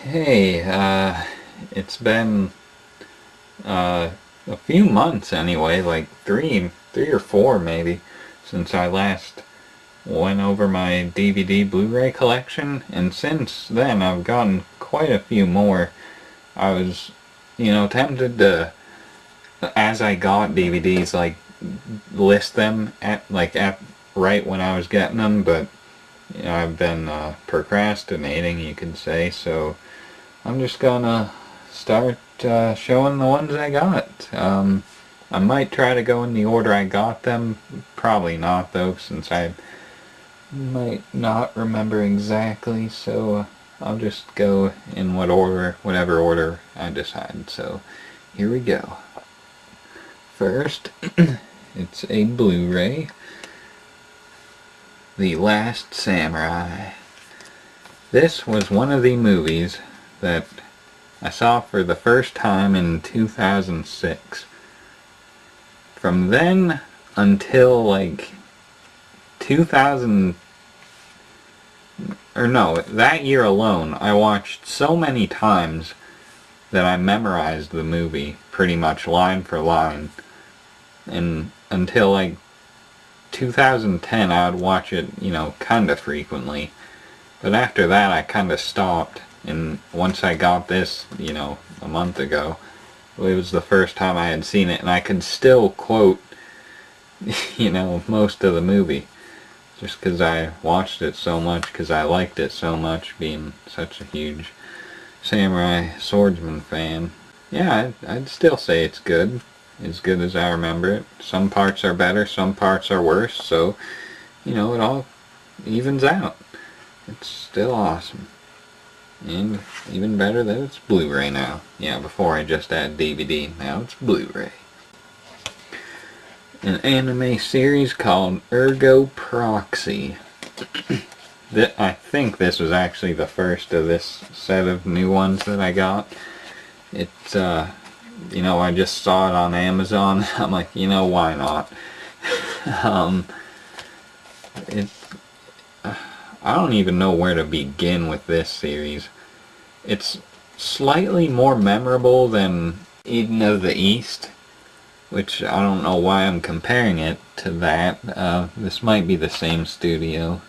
Hey, it's been a few months anyway, like three or four maybe, since I last went over my DVD Blu-ray collection, and since then I've gotten quite a few more. I was, tempted to, as I got DVDs, like list them at right when I was getting them, but I've been procrastinating, you could say, so I'm just gonna start showing the ones I got. I might try to go in the order I got them. Probably not though, since I might not remember exactly. So I'll just go in whatever order I decide. So here we go. First, it's a Blu-ray. The Last Samurai. This was one of the movies that I saw for the first time in 2006. From then until like 2000, or no, that year alone, I watched so many times that I memorized the movie pretty much line for line. And until like 2010, I would watch it, kind of frequently. But after that, I kind of stopped. And once I got this, a month ago, it was the first time I had seen it, and I could still quote, most of the movie. Just because I watched it so much, because I liked it so much, being such a huge samurai swordsman fan. Yeah, I'd still say it's good. As good as I remember it. Some parts are better, some parts are worse, so, it all evens out. It's still awesome. And even better that it's Blu-ray now. Yeah, before I just had DVD, now it's Blu-ray. An anime series called Ergo Proxy. I think this was actually the first of this set of new ones that I got. It's, I just saw it on Amazon. I'm like, why not? I don't even know where to begin with this series. It's slightly more memorable than Eden of the East, which I don't know why I'm comparing it to that. This might be the same studio.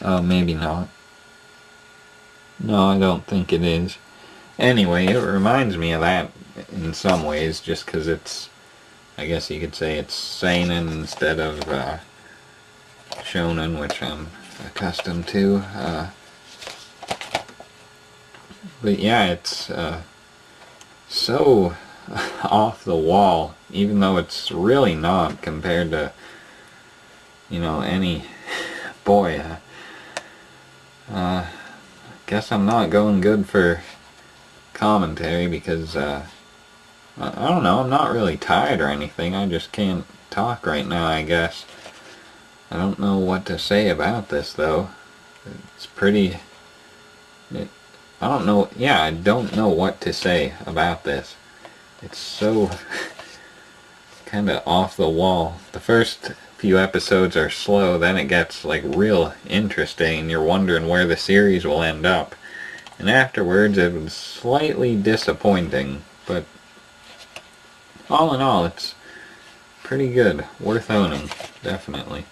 Oh, maybe not. No, I don't think it is. Anyway, it reminds me of that in some ways, just because it's, I guess you could say it's seinen instead of shonen, which I'm accustomed to. But yeah, it's so off the wall, even though it's really not compared to, any. Boy, guess I'm not going good for commentary because, I don't know, I'm not really tired or anything, I just can't talk right now, I guess. I don't know what to say about this, though. It's pretty... I don't know what to say about this. It's so kind of off the wall. The first few episodes are slow, then it gets like real interesting. You're wondering where the series will end up. And afterwards it was slightly disappointing, but all in all it's pretty good. Worth owning, definitely.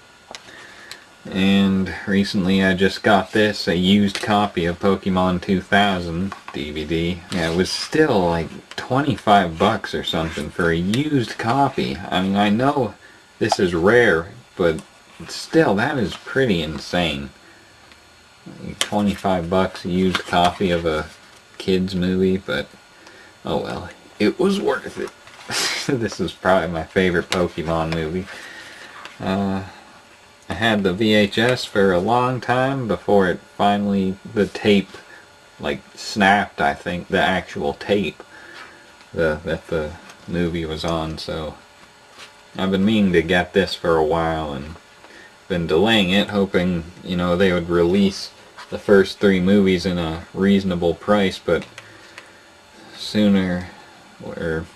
And recently I just got this, a used copy of Pokemon 2000 DVD. Yeah, it was still like 25 bucks or something for a used copy. I mean, I know this is rare, but still, that is pretty insane. Like 25 bucks a used copy of a kid's movie, but oh well, it was worth it. This is probably my favorite Pokemon movie. I had the VHS for a long time before it finally, the tape, like, snapped, I think, the actual tape that the movie was on, so I've been meaning to get this for a while and been delaying it, hoping, they would release the first 3 movies in a reasonable price, but sooner, or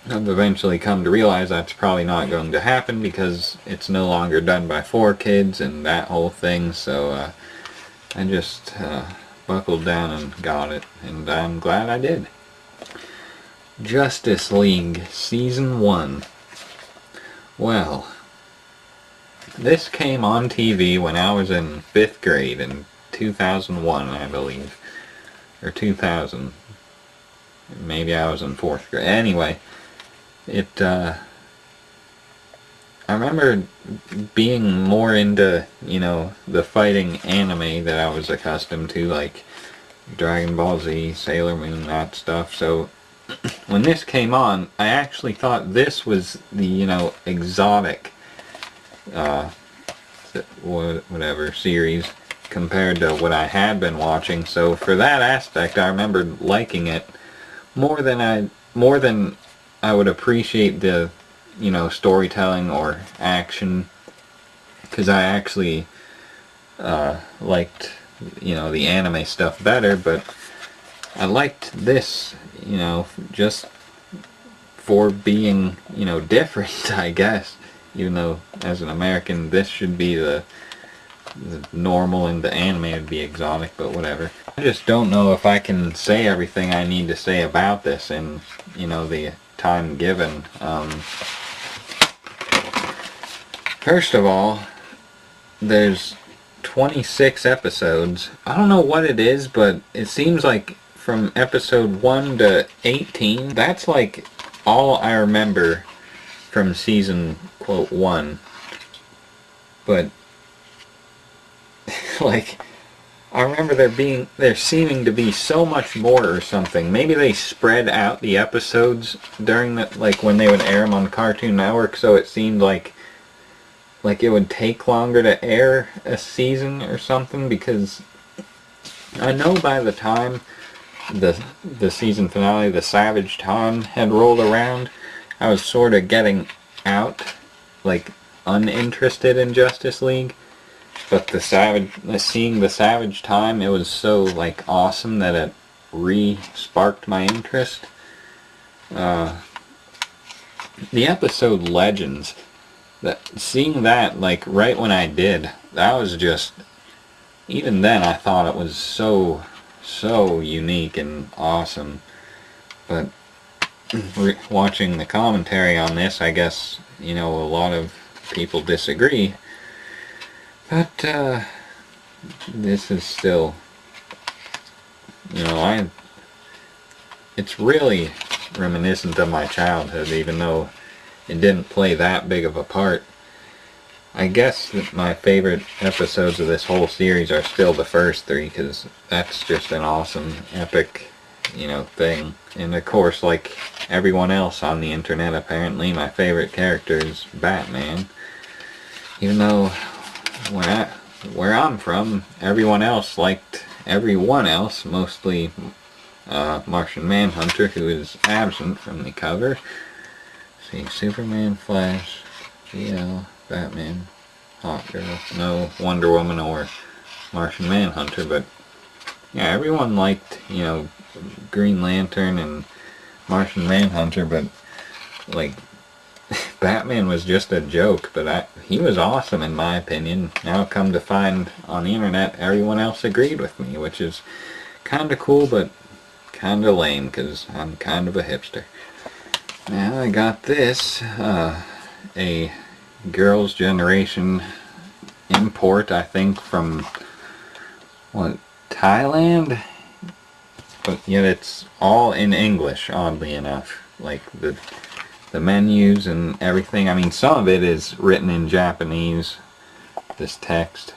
I've eventually come to realize that's probably not going to happen because it's no longer done by 4Kids and that whole thing, so I just buckled down and got it, and I'm glad I did. Justice League Season 1. Well, this came on TV when I was in 5th grade in 2001, I believe. Or 2000. Maybe I was in 4th grade. Anyway, I remember being more into, the fighting anime that I was accustomed to, like Dragon Ball Z, Sailor Moon, that stuff. So when this came on, I actually thought this was the, exotic, whatever, series compared to what I had been watching. So for that aspect, I remember liking it more than I would appreciate the, storytelling or action, because I actually liked, the anime stuff better, but I liked this, just for being, different, I guess. Even though, as an American, this should be the normal and the anime would be exotic, but whatever. I just don't know if I can say everything I need to say about this in, the time given. First of all, there's 26 episodes. I don't know what it is, but it seems like from episode 1 to 18, that's like all I remember from season, quote, 1. But like, I remember there seeming to be so much more or something. Maybe they spread out the episodes during like when they would air them on Cartoon Network, so it seemed like it would take longer to air a season or something, because I know by the time the season finale, the Savage Time, had rolled around, I was sort of getting out, like uninterested in Justice League. But seeing the Savage Time, it was so like awesome that it re-sparked my interest. The episode Legends, seeing that like right when I did, that was just, even then I thought it was so unique and awesome. But watching the commentary on this, I guess, a lot of people disagree. But, this is still, it's really reminiscent of my childhood, even though it didn't play that big of a part. I guess that my favorite episodes of this whole series are still the first 3, because that's just an awesome, epic, thing. And of course, like everyone else on the internet, apparently, my favorite character is Batman. Even though where I'm from, everyone else liked everyone else, mostly Martian Manhunter, who is absent from the cover. See, Superman, Flash, GL, Batman, Hawkgirl, no Wonder Woman or Martian Manhunter, but yeah, everyone liked, Green Lantern and Martian Manhunter, but like Batman was just a joke, but he was awesome in my opinion. Now come to find on the internet, everyone else agreed with me, which is kind of cool, but kind of lame, because I'm kind of a hipster. Now I got this, a Girls' Generation import, I think, from, Thailand? But yet it's all in English, oddly enough. Like, the menus and everything. I mean, some of it is written in Japanese, this text,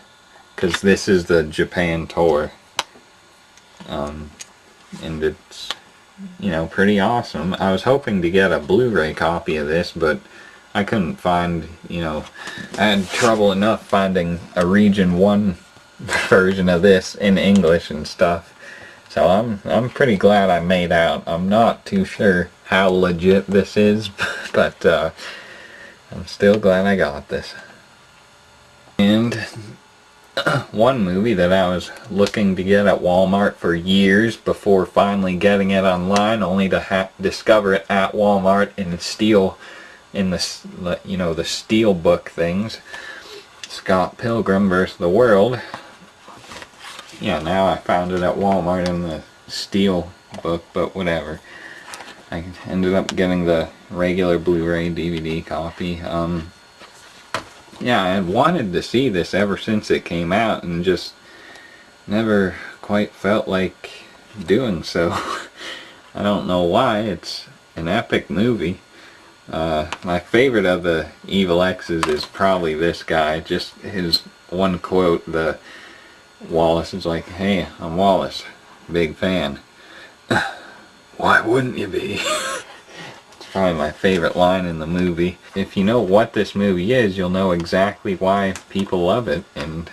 because this is the Japan tour. And it's, pretty awesome. I was hoping to get a Blu-ray copy of this, but I couldn't find, I had trouble enough finding a Region 1 version of this in English and stuff. So I'm pretty glad I made out. I'm not too sure how legit this is, but I'm still glad I got this. And one movie that I was looking to get at Walmart for years before finally getting it online, only to discover it at Walmart in the steel book things. Scott Pilgrim vs. the World. yeah, now I found it at Walmart in the steel book, but whatever. I ended up getting the regular Blu-ray DVD copy. Yeah, I had wanted to see this ever since it came out and just never quite felt like doing so. I don't know why. It's an epic movie. My favorite of the Evil X's is probably this guy. Just his one quote, the Wallace is like, "Hey, I'm Wallace. Big fan." Why wouldn't you be? It's probably my favorite line in the movie. If you know what this movie is, you'll know exactly why people love it and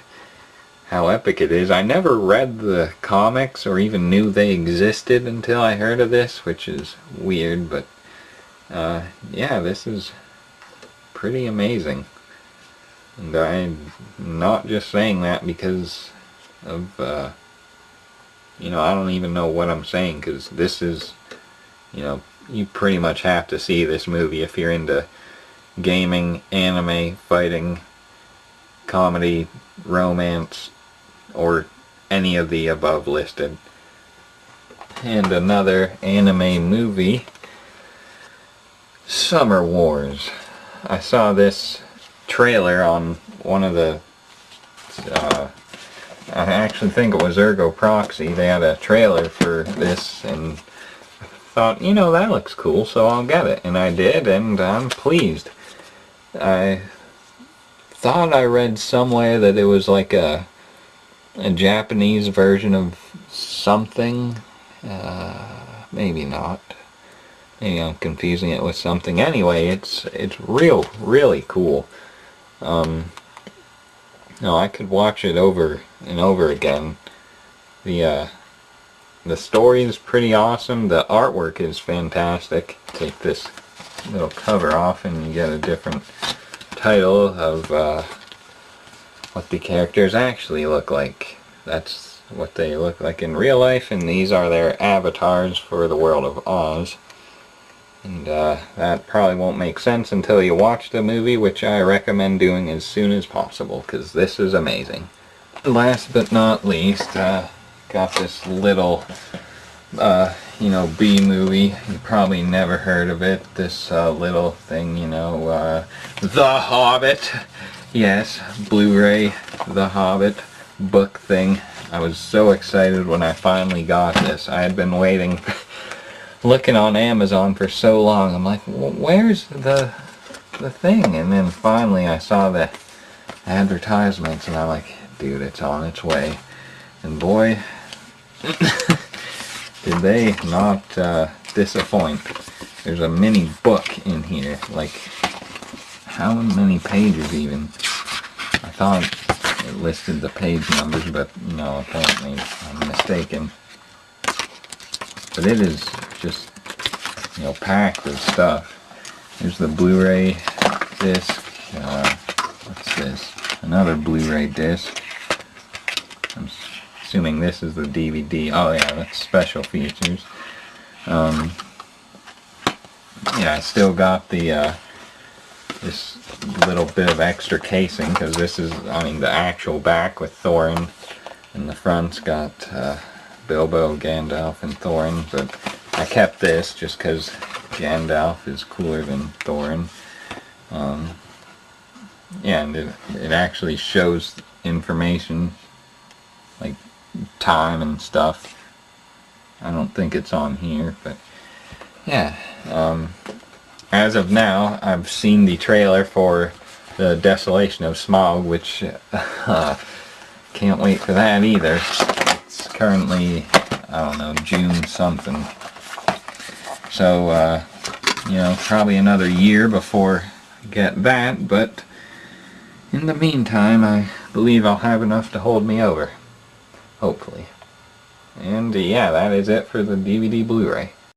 how epic it is. I never read the comics or even knew they existed until I heard of this, which is weird, but yeah, this is pretty amazing. And I'm not just saying that because of, you know, I don't even know what I'm saying, because this is, you know, you pretty much have to see this movie if you're into gaming, anime, fighting, comedy, romance, or any of the above listed. And another anime movie, Summer Wars. I saw this trailer on one of the, I actually think it was Ergo Proxy. They had a trailer for this and I thought, you know, that looks cool, so I'll get it. And I did, and I'm pleased. I thought I read somewhere that it was like a Japanese version of something. Maybe not. Maybe I'm confusing it with something. Anyway, it's really cool. No, I could watch it over and over again. The story is pretty awesome. The artwork is fantastic. Take this little cover off and you get a different title of what the characters actually look like. That's what they look like in real life, and these are their avatars for the world of Oz. And that probably won't make sense until you watch the movie, which I recommend doing as soon as possible, because this is amazing. Last but not least, got this little, you know, B movie. You probably never heard of it. This little thing, you know, The Hobbit. Yes, Blu-ray, The Hobbit book thing. I was so excited when I finally got this. I had been waiting, looking on Amazon for so long. I'm like, where's the thing? And then finally I saw the advertisements and I'm like, dude, it's on its way. And boy, did they not disappoint. There's a mini book in here. Like, how many pages even? I thought it listed the page numbers, but no, apparently I'm mistaken. But it is just, you know, packed with stuff. Here's the Blu-ray disc. What's this? Another Blu-ray disc. I'm assuming this is the DVD. Oh yeah, that's special features. Yeah, I still got the this little bit of extra casing, because this is, I mean, the actual back with Thorin, and the front's got Bilbo, Gandalf, and Thorin, but I kept this just because Gandalf is cooler than Thorin. Yeah, and it actually shows information, like time and stuff. I don't think it's on here, but yeah. As of now, I've seen the trailer for the Desolation of Smaug, which can't wait for that either. It's currently, I don't know, June something. So, you know, probably another year before I get that, but in the meantime, I believe I'll have enough to hold me over. Hopefully. And yeah, that is it for the DVD Blu-ray.